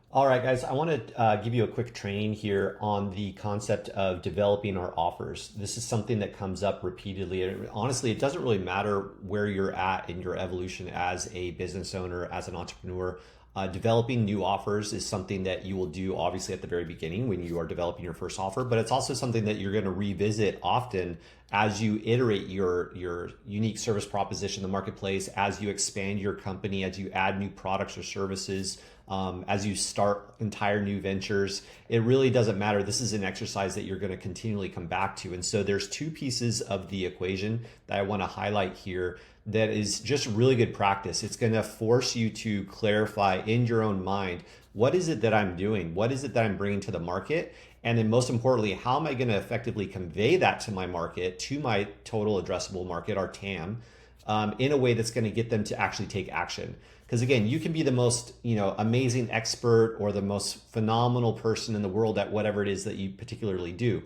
All right, guys, I want to give you a quick training here on the concept of developing our offers. This is something that comes up repeatedly. And honestly, it doesn't really matter where you're at in your evolution as a business owner, as an entrepreneur. Developing new offers is something that you will do obviously at the very beginning when you are developing your first offer, but it's also something that you're going to revisit often as you iterate your unique service proposition in the marketplace, as you expand your company, as you add new products or services, as you start entire new ventures. It really doesn't matter. This is an exercise that you're going to continually come back to. And so there's two pieces of the equation that I want to highlight here that is just really good practice. It's going to force you to clarify in your own mind, what is it that I'm doing? What is it that I'm bringing to the market? And then most importantly, how am I going to effectively convey that to my market, to my total addressable market, our TAM, in a way that's going to get them to actually take action. Because again, you can be the most, amazing expert or the most phenomenal person in the world at whatever it is that you particularly do.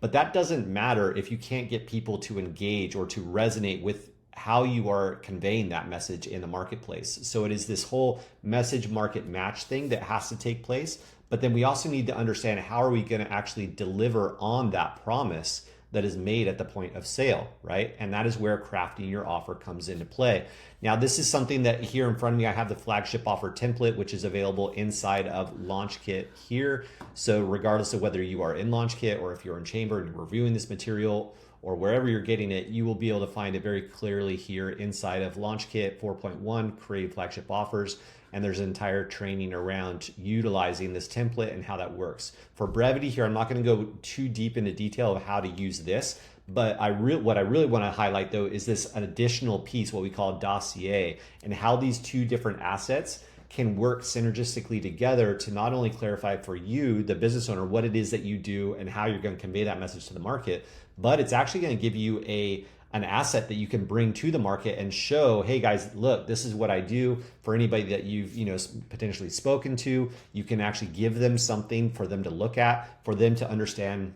But that doesn't matter if you can't get people to engage or to resonate with how you are conveying that message in the marketplace. So it is this whole message market match thing that has to take place. But then we also need to understand, how are we going to actually deliver on that promise that is made at the point of sale, right? And that is where crafting your offer comes into play. Now, this is something that here in front of me, I have the flagship offer template, which is available inside of LaunchKit here. So regardless of whether you are in LaunchKit or if you're in Chamber and you're reviewing this material, or wherever you're getting it, you will be able to find it very clearly here inside of LaunchKit 4.1, Create Flagship Offers. And there's an entire training around utilizing this template and how that works. For brevity here, I'm not going to go too deep into detail of how to use this, but what I really want to highlight though is this additional piece, what we call Dossier, and how these two different assets can work synergistically together to not only clarify for you, the business owner, what it is that you do and how you're going to convey that message to the market, but it's actually going to give you an asset that you can bring to the market and show, hey guys, look, this is what I do. For anybody that you've potentially spoken to, you can actually give them something for them to look at, for them to understand,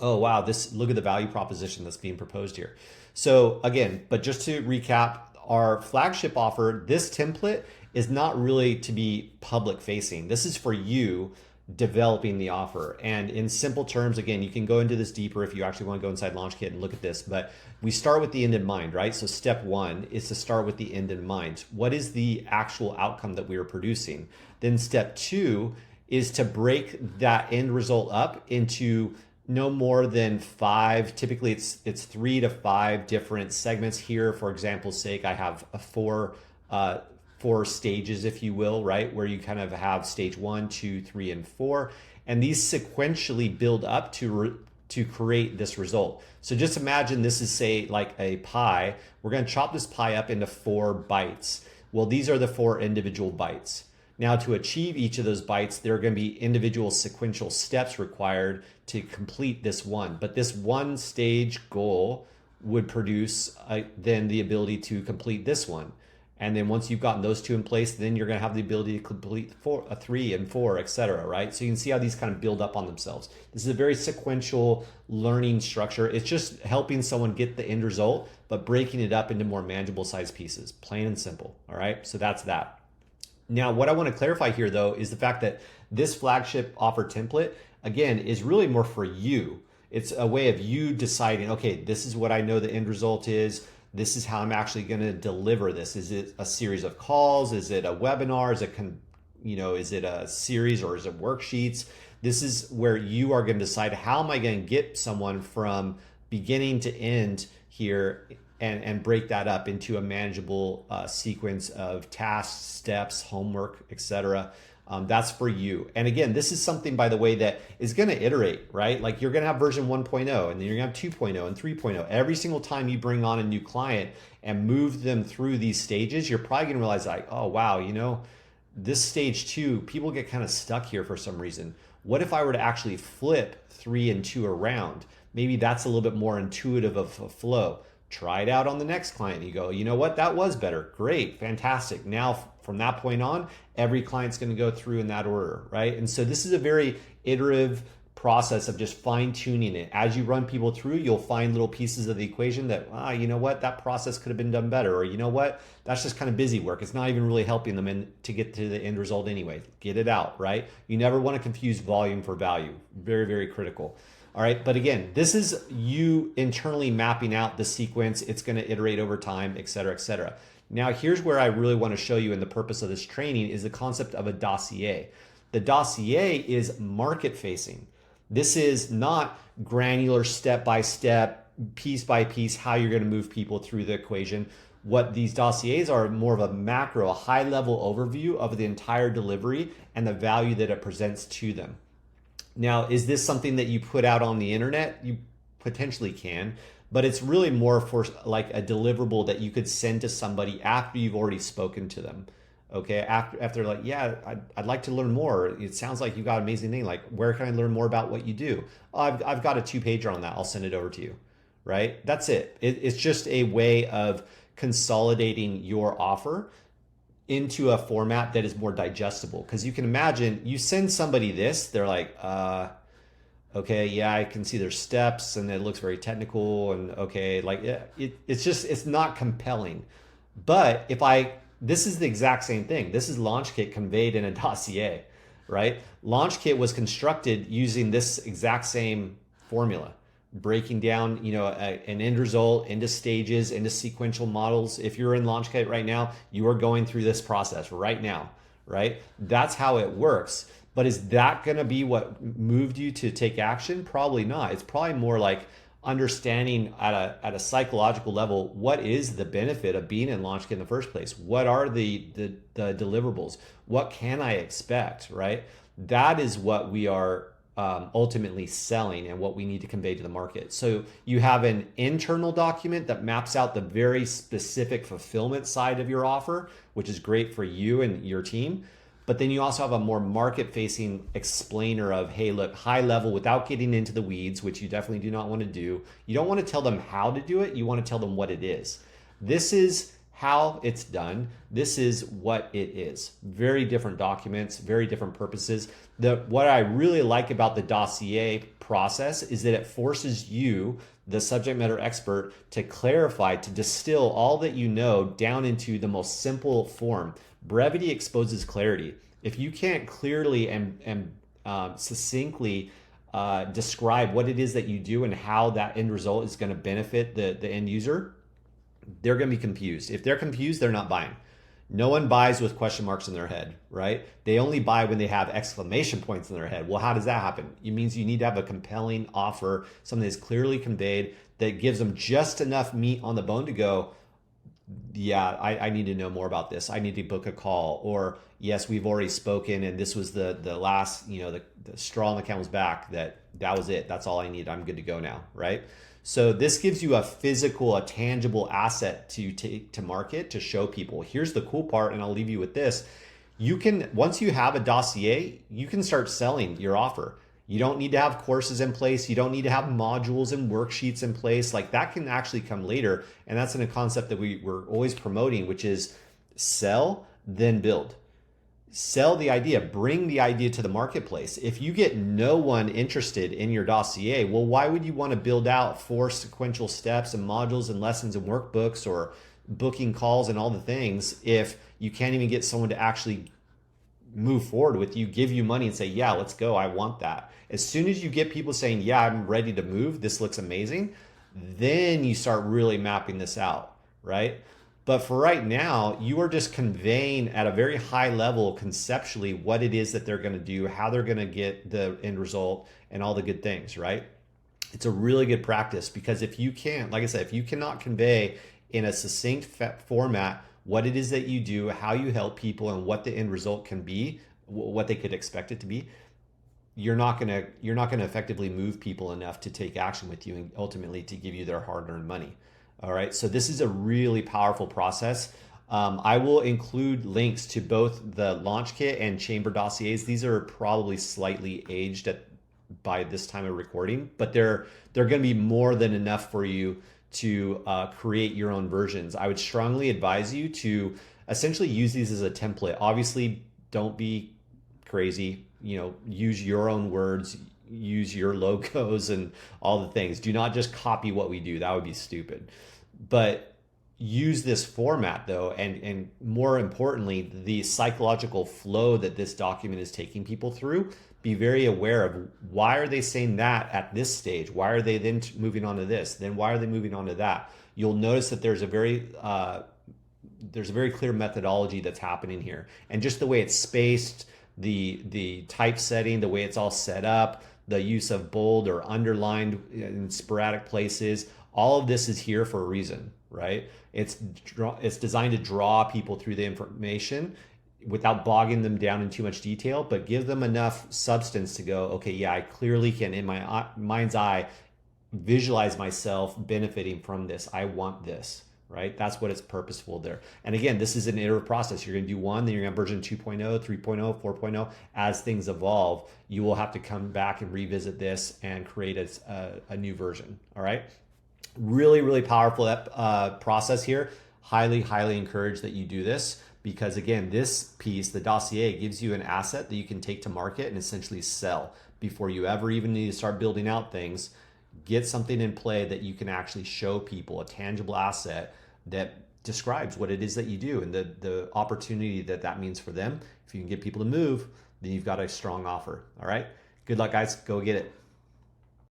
oh wow, look at the value proposition that's being proposed here. So again, but just to recap, our flagship offer, this template is not really to be public facing. This is for you developing the offer. And in simple terms, again, you can go into this deeper if you actually want to go inside LaunchKit and look at this, but we start with the end in mind, right? So step one is to start with the end in mind. What is the actual outcome that we are producing? Then step two is to break that end result up into no more than five. Typically it's 3 to 5 different segments here. For example's sake, I have four stages, if you will, right? Where you kind of have stage 1, 2, 3, and 4. And these sequentially build up to create this result. So just imagine this is, say, like a pie. We're going to chop this pie up into 4 bites. Well, these are the 4 individual bites. Now, to achieve each of those bites, there are going to be individual sequential steps required to complete this one. But this one stage goal would produce then the ability to complete this one. And then once you've gotten those 2 in place, then you're going to have the ability to complete 3 and 4, etc. Right? So you can see how these kind of build up on themselves. This is a very sequential learning structure. It's just helping someone get the end result, but breaking it up into more manageable size pieces, plain and simple. All right. So that's that. Now, what I want to clarify here, though, is the fact that this flagship offer template, again, is really more for you. It's a way of you deciding, okay, this is what I know the end result is. This is how I'm actually going to deliver this. Is it a series of calls? Is it a webinar? Is it a series, or is it worksheets? This is where you are going to decide, how am I going to get someone from beginning to end here and break that up into a manageable sequence of tasks, steps, homework, etc. That's for you. And again, this is something, by the way, that is going to iterate, right? Like you're going to have version 1.0, and then you're going to have 2.0 and 3.0. Every single time you bring on a new client and move them through these stages, you're probably going to realize, like, oh, wow, this stage 2, people get kind of stuck here for some reason. What if I were to actually flip 3 and 2 around? Maybe that's a little bit more intuitive of a flow. Try it out on the next client. You go, you know what? That was better. Great. Fantastic. Now, from that point on, every client's going to go through in that order, right? And so this is a very iterative process of just fine tuning it. As you run people through, you'll find little pieces of the equation that, you know what, that process could have been done better. Or you know what, that's just kind of busy work. It's not even really helping them to get to the end result anyway. Get it out, right? You never want to confuse volume for value. Very, very critical. All right. But again, this is you internally mapping out the sequence. It's going to iterate over time, et cetera, et cetera. Now, here's where I really want to show you, and the purpose of this training is the concept of a dossier. The dossier is market facing. This is not granular step by step, piece by piece, how you're going to move people through the equation. What these dossiers are more of a macro, a high level overview of the entire delivery and the value that it presents to them. Now, is this something that you put out on the internet? You potentially can, but it's really more for like a deliverable that you could send to somebody after you've already spoken to them. Okay, after they're like, yeah, I'd like to learn more. It sounds like you've got an amazing thing. Like, where can I learn more about what you do? Oh, I've got a 2-pager on that. I'll send it over to you, right? That's it. It's just a way of consolidating your offer into a format that is more digestible. Because you can imagine, you send somebody this, they're like, okay, yeah, I can see there's steps and it looks very technical and okay, like it's not compelling. But this is the exact same thing. This is LaunchKit conveyed in a dossier, right? LaunchKit was constructed using this exact same formula, breaking down, an end result into stages, into sequential models. If you're in LaunchKit right now, you are going through this process right now, right? That's how it works. But is that going to be what moved you to take action? Probably not. It's probably more like understanding at a psychological level, what is the benefit of being in LaunchKit in the first place? What are the deliverables? What can I expect, right? That is what we are ultimately selling and what we need to convey to the market. So you have an internal document that maps out the very specific fulfillment side of your offer, which is great for you and your team. But then you also have a more market-facing explainer of, hey, look, high level, without getting into the weeds, which you definitely do not want to do. You don't want to tell them how to do it. You want to tell them what it is. This is how it's done. This is what it is. Very different documents, very different purposes. What I really like about the dossier process is that it forces you, the subject matter expert, to clarify, to distill all that you know down into the most simple form. Brevity exposes clarity. If you can't clearly and succinctly describe what it is that you do and how that end result is going to benefit the end user, they're going to be confused. If they're confused, they're not buying. No one buys with question marks in their head, right? They only buy when they have exclamation points in their head. Well, how does that happen? It means you need to have a compelling offer, something that's clearly conveyed, that gives them just enough meat on the bone to go, yeah, I need to know more about this. I need to book a call. Or, yes, we've already spoken and this was the last, the straw on the camel's back, that was it. That's all I need. I'm good to go now, right? So this gives you a physical, a tangible asset to take to market, to show people. Here's the cool part, and I'll leave you with this. You can, once you have a dossier, you can start selling your offer. You don't need to have courses in place. You don't need to have modules and worksheets in place. Like, that can actually come later. And that's in a concept that we're always promoting, which is sell, then build. Sell the idea, bring the idea to the marketplace. If you get no one interested in your dossier, well, why would you want to build out 4 sequential steps and modules and lessons and workbooks or booking calls and all the things if you can't even get someone to actually move forward with you, give you money and say, yeah, let's go, I want that. As soon as you get people saying, yeah, I'm ready to move, this looks amazing, then you start really mapping this out, right? But for right now, you are just conveying at a very high level conceptually what it is that they're going to do, how they're going to get the end result, and all the good things, right? It's a really good practice, because if you can't, like I said, if you cannot convey in a succinct format what it is that you do, how you help people, and what the end result can be, what they could expect it to be, you're not gonna effectively move people enough to take action with you and ultimately to give you their hard-earned money. All right, so this is a really powerful process. I will include links to both the LaunchKit and Chamber dossiers. These are probably slightly aged by this time of recording, but they're going to be more than enough for you to create your own versions. I would strongly advise you to essentially use these as a template. Obviously, don't be crazy. Use your own words. use your logos and all the things. Do not just copy what we do. That would be stupid. But use this format though, and more importantly, the psychological flow that this document is taking people through. Be very aware of why are they saying that at this stage? Why are they then moving on to this? Then why are they moving on to that? You'll notice that there's a very clear methodology that's happening here, and just the way it's spaced, the typesetting, the way it's all set up, the use of bold or underlined in sporadic places. All of this is here for a reason, right? It's designed to draw people through the information without bogging them down in too much detail, but give them enough substance to go, okay, yeah, I clearly can, in my mind's eye, visualize myself benefiting from this. I want this, right? That's what it's purposeful there. And again, this is an iterative process. You're going to do one, then you're going to have version 2.0, 3.0, 4.0. As things evolve, you will have to come back and revisit this and create a new version, all right? Really, really powerful process here. Highly, highly encourage that you do this, because again, this piece, the dossier, gives you an asset that you can take to market and essentially sell before you ever even need to start building out things. Get something in play that you can actually show people, a tangible asset that describes what it is that you do and the opportunity that means for them. If you can get people to move, then you've got a strong offer. All right. Good luck, guys. Go get it.